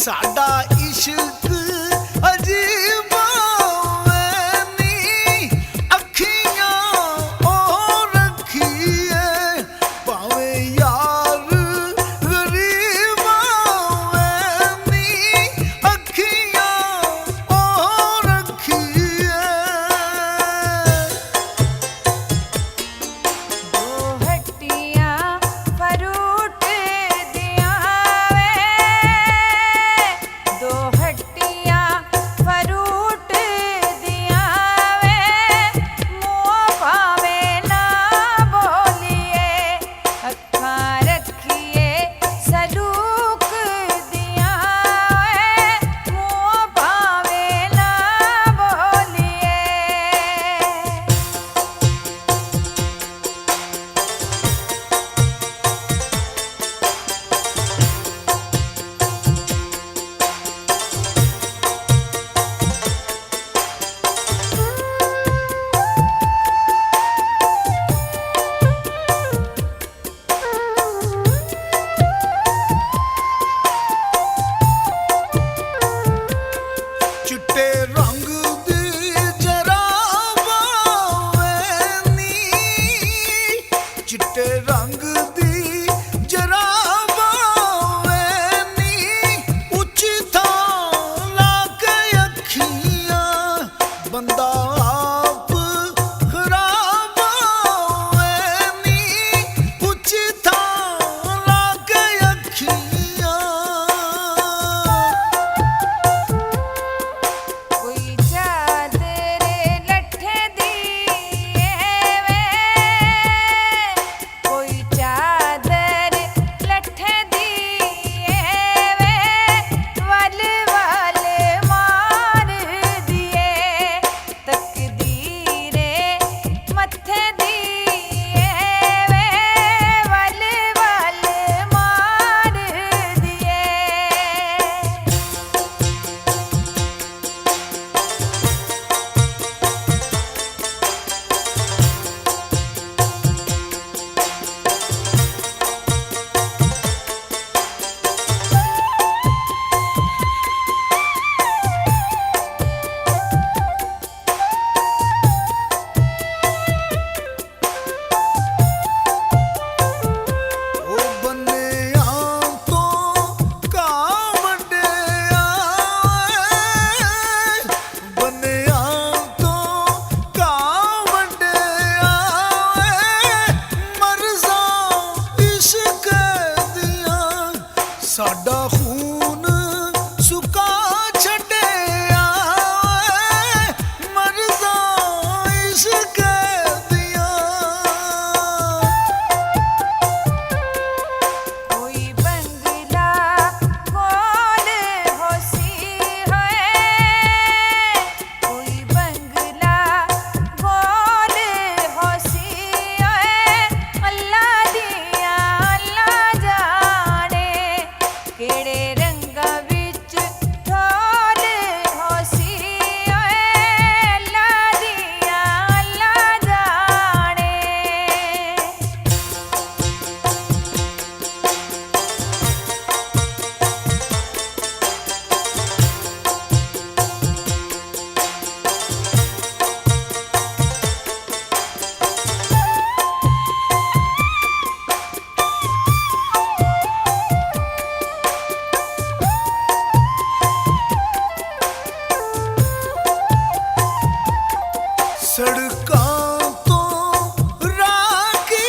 साडा इश्क अजीब नी अखियां ओ रखिए भावे यार गरीब नी अखियां ओ रखिए। दो हट्टियां फरूट दिया दो हट्टियां फरूट दिया मुँह पावे ना बोलिए अखा रखिए सलूक दिया मुँह पावे ना बोलिए। चिट्टे रंग दी जराबां नी चिट्टे रंग दी जराबां नी उच्ची थां ला के अखियां बंदा आप खराब नी उच्ची थां ला के अखियां। कोई चादर लट्ठे दी वे कोई चादर लट्ठे दी वे वल वल मार दिए तकदीरे मत्थे दी वे वल वल मार दिए। ओ बन्नियां तो कावड़िया बन्नियां तो कावड़िया मर्ज़ा इश्क दिया साडा खून सुका छड्डिया मर्ज़ा इश्क दिया। कोई बंगला खोल होसी है कोई बंगला खोल होसी है अल्लाह दिया अल्लाह जाने केड़े रंगा विच ढोल होसी है अल्लाह दिया अल्लाह जाने। सड़कां तो राखी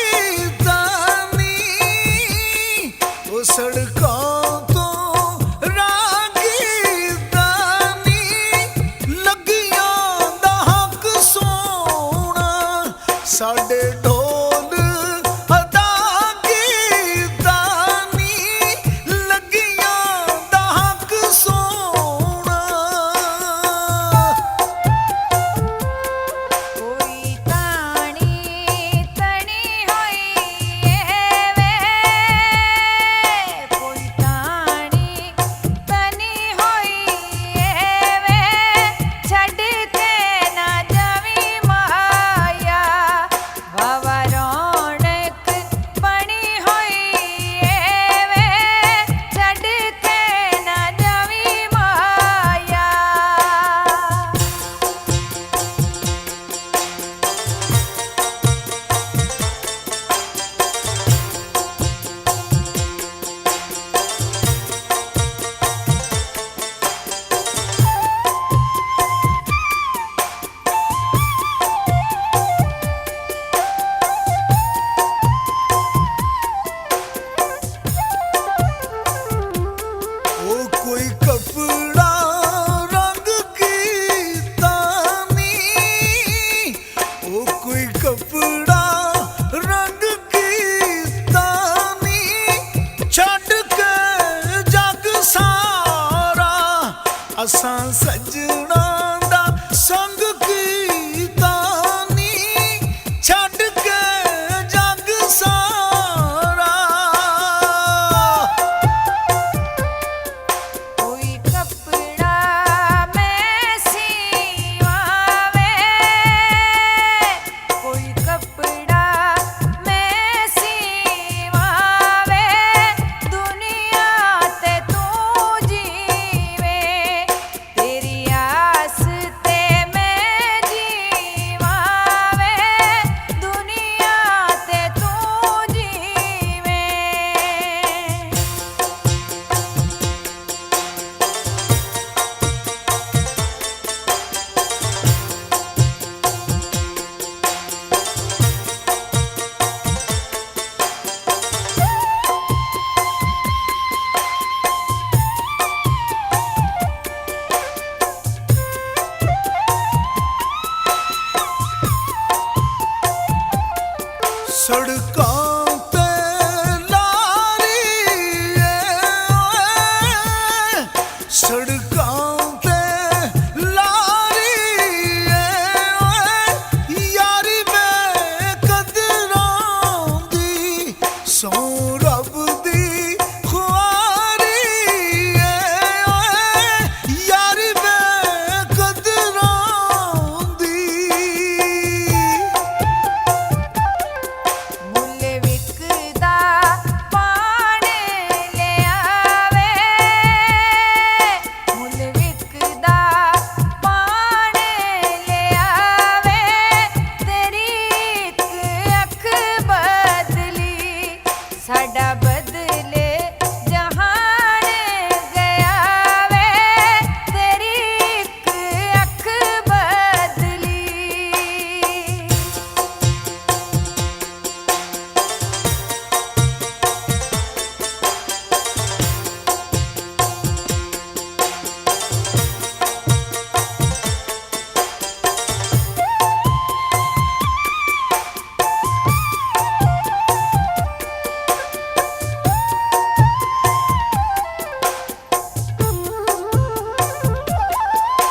दानी ओ सड़कां तो राखी दानी लगियां दा हक सोना साडे ढोल अदा कीता नी लगियां दा हक सोना। कोई ताणी तणी होई वे कोई ਆਸਾਂ ਸੱਜਣਾ ਦਾ ਸੰਗ ਕੀਤਾ ਨੀ ਛੱਡ ਕੇ ਜੱਗ ਸਾਰਾ ਕੋਈ ਕੱਪੜਾ ਮੈਂ ਸੀਵਾਵੇ ਕੋਈ ਕੱਪੜਾ ਮੈਂ ਸੀਵਾਵੇ ਦੁਨੀਆ ਤੇ ਤੂੰ ਜੀਵੇ ਤੇਰੀ ਆਸ ਤੇ ਮੈਂ ਜੀਵਾਵੇ ਦੁਨੀਆ ਤੇ ਤੂੰ ਜੀਵੇ ਸੜਕਾਂ ਤੇ ਲਾਰੀ ਏ ਸੜਕਾਂ ਤੇ ਲਾਰੀ ਏ ਯਾਰੀ ਬੇਕਦਰਾਂ ਦੀ ਸੌ ਰੱਬ ਦੀ ਖੁਆਰੀ ਏ ਯਾਰੀ ਬੇਕਦਰਾਂ ਦੀ ਮੁੱਲ ਵਿਕਦਾ ਪਾਣ ਲਿਆਵੇ ਮੁੱਲ ਵਿਕਦਾ ਪਾਣ ਲਿਆਵੇ ਤੇਰੀ ਇੱਕ ਅੱਖ ਬਦਲੀ ਸਾਡਾ ਬਦਲੇ ਜਹਾਨ ਗਿਆ ਵੇ ਤੇਰੀ ਇੱਕ ਅੱਖ ਬਦਲੀ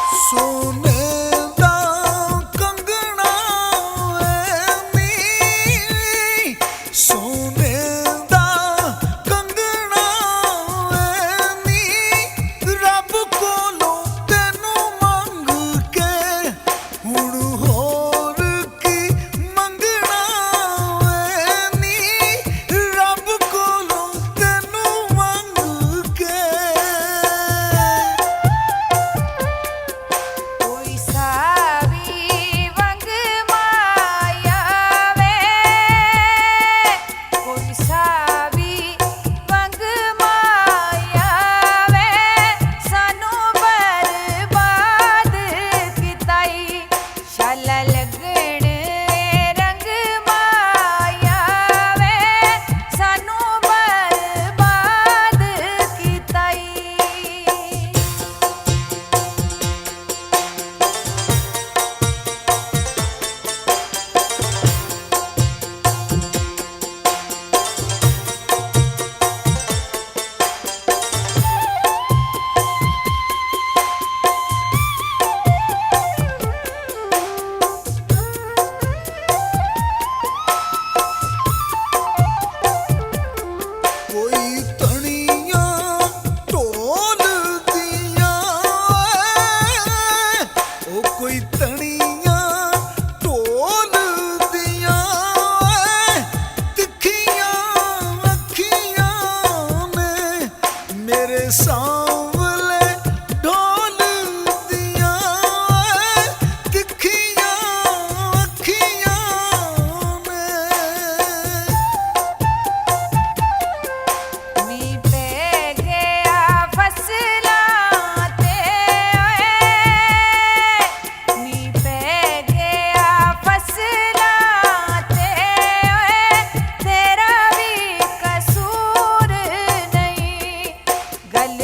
ਸੋਨੇ ਦਾ ਕੰਗਣਾ ਨੀ ਸੋਨੇ ਦਾ ਕੰਗਣਾ ਨੀ ਰੱਬ ਕੋਲੋਂ ਤੈਨੂੰ ਮੰਗ ਕੇ ਹੁਣ ਹੋਰ ਕੀ ਮੰਗਣਾ ਨੀ ਰੱਬ ਕੋਲੋਂ ਤੈਨੂੰ ਮੰਗ ਕੇ ਕੋਈ ਸਾਵੀ ਵੰਗ ਮਾਇਆ ਵੇ ਕੋਈ ਸਾਵੀ ਵੰਗ ਮਾਇਆ ਵੇ ਸਾਨੂੰ ਬਰਬਾਦ ਕਿਤਾਈ ਸ਼ਾਲਾ ਲੱਗਣ ਰੰਗ ਮਾਇਆ ਵੇ ਸਾਨੂੰ ਬਰਬਾਦ ਕਿਤਾਈ ਕੋਈ ਤਣੀਆਂ ਢੋਲਦੀਆਂ ਉਹ ਕੋਈ ਤਣੀਆਂ ਢੋਲਦੀਆਂ ਤਿੱਖੀਆਂ ਅੱਖੀਆਂ ਨੇ ਮੇਰੇ ਸਾਂਵਲੇ ਢੋਲਦੀਆਂ ਤਿੱਖੀਆਂ ਅੱਖੀਆਂ ਨੇ ਮੀਂਹ ਪੈ ਗਿਆ ਫਸਲਾਂ ਤੇ ਓਏ ਮੀਂਹ ਪੈ ਗਿਆ ਫਸਲਾਂ ਤੇ ਓਏ ਤੇਰਾ ਵੀ ਕਸੂਰ ਨਹੀਂ ਗੱਲ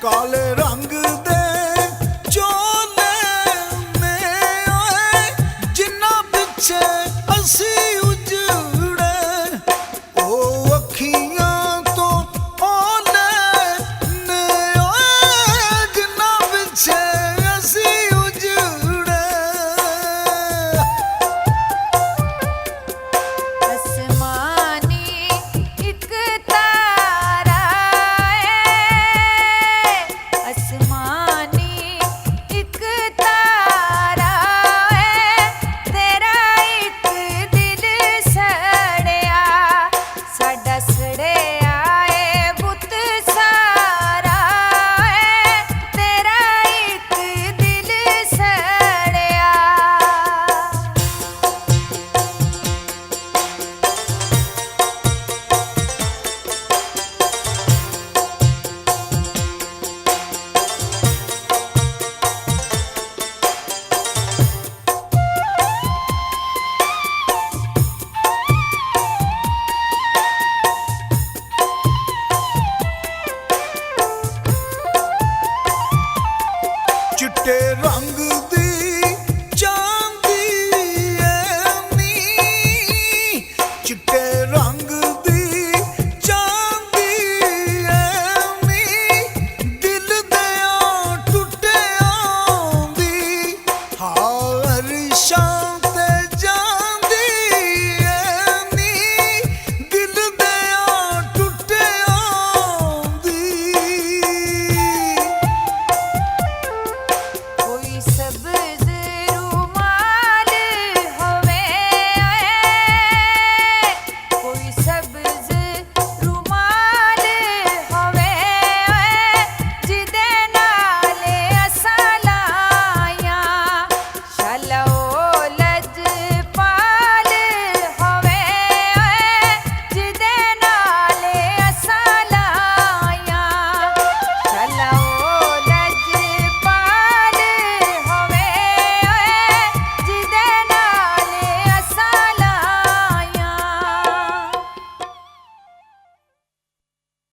ਕਾਲੇ